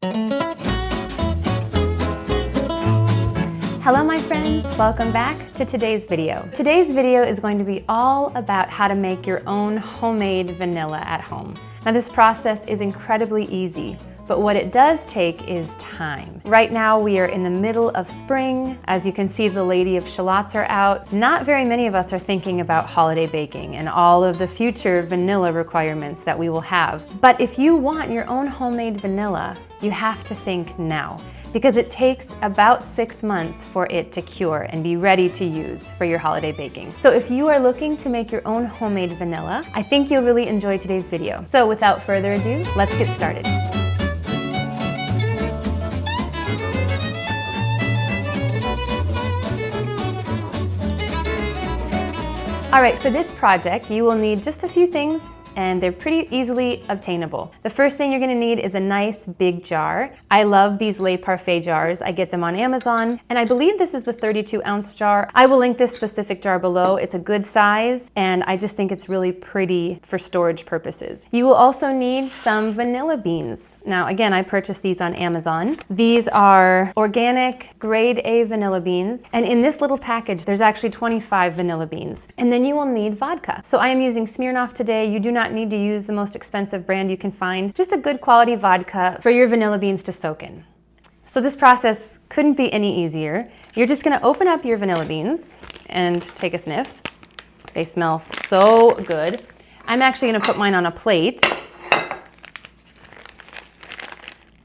Hello my friends, welcome back to today's video. Today's video is going to be all about how to make your own homemade vanilla at home. Now this process is incredibly easy, but what it does take is time. Right now we are in the middle of spring. As you can see, the Lady of Shallots are out. Not very many of us are thinking about holiday baking and all of the future vanilla requirements that we will have. But if you want your own homemade vanilla, you have to think now, because it takes about 6 months for it to cure and be ready to use for your holiday baking. So if you are looking to make your own homemade vanilla, I think you'll really enjoy today's video. So without further ado, let's get started. All right, for this project, you will need just a few things, and they're pretty easily obtainable. The first thing you're gonna need is a nice big jar. I love these Le Parfait jars. I get them on Amazon, and I believe this is the 32-ounce jar. I will link this specific jar below. It's a good size, and I just think it's really pretty for storage purposes. You will also need some vanilla beans. Now, again, I purchased these on Amazon. These are organic, grade A vanilla beans, and in this little package, there's actually 25 vanilla beans. And then you will need vodka. So I am using Smirnoff today. You do not need to use the most expensive brand you can find, just a good quality vodka for your vanilla beans to soak in. So this process couldn't be any easier. You're just gonna open up your vanilla beans and take a sniff. They smell so good. I'm actually gonna put mine on a plate.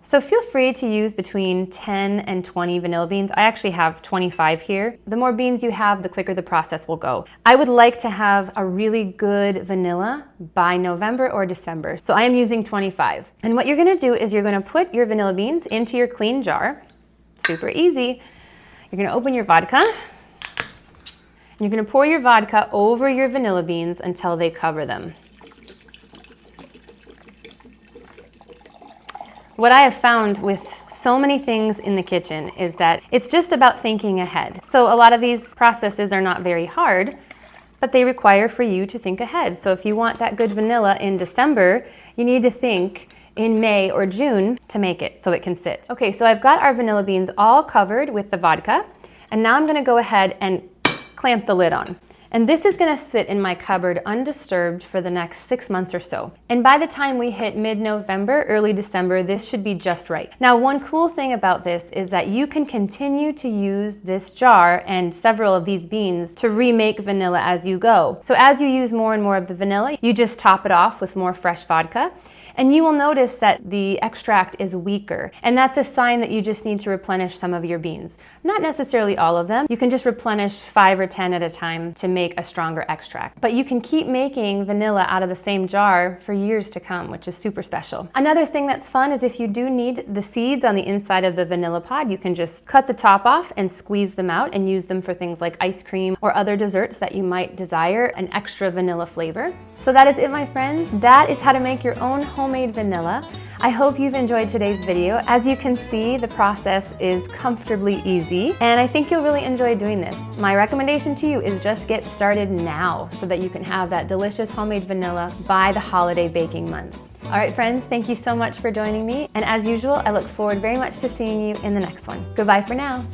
So feel free to use between 10 and 20 vanilla beans. I actually have 25 here. The more beans you have, the quicker the process will go. I would like to have a really good vanilla by November or December, so I am using 25. And what you're gonna do is you're gonna put your vanilla beans into your clean jar. Super easy. You're gonna open your vodka. And you're gonna pour your vodka over your vanilla beans until they cover them. What I have found with so many things in the kitchen is that it's just about thinking ahead. So a lot of these processes are not very hard, but they require for you to think ahead. So if you want that good vanilla in December, you need to think in May or June to make it so it can sit. Okay, so I've got our vanilla beans all covered with the vodka, and now I'm gonna go ahead and clamp the lid on. And this is gonna sit in my cupboard undisturbed for the next 6 months or so. And by the time we hit mid-November, early December, this should be just right. Now, one cool thing about this is that you can continue to use this jar and several of these beans to remake vanilla as you go. So as you use more and more of the vanilla, you just top it off with more fresh vodka. And you will notice that the extract is weaker. And that's a sign that you just need to replenish some of your beans. Not necessarily all of them. You can just replenish 5 or 10 at a time to make a stronger extract. But you can keep making vanilla out of the same jar for years to come, which is super special. Another thing that's fun is if you do need the seeds on the inside of the vanilla pod, you can just cut the top off and squeeze them out and use them for things like ice cream or other desserts that you might desire an extra vanilla flavor. So that is it, my friends. That is how to make your own homemade vanilla. I hope you've enjoyed today's video. As you can see, the process is comfortably easy, and I think you'll really enjoy doing this. My recommendation to you is just get started now so that you can have that delicious homemade vanilla by the holiday baking months. All right, friends, thank you so much for joining me, and as usual, I look forward very much to seeing you in the next one. Goodbye for now.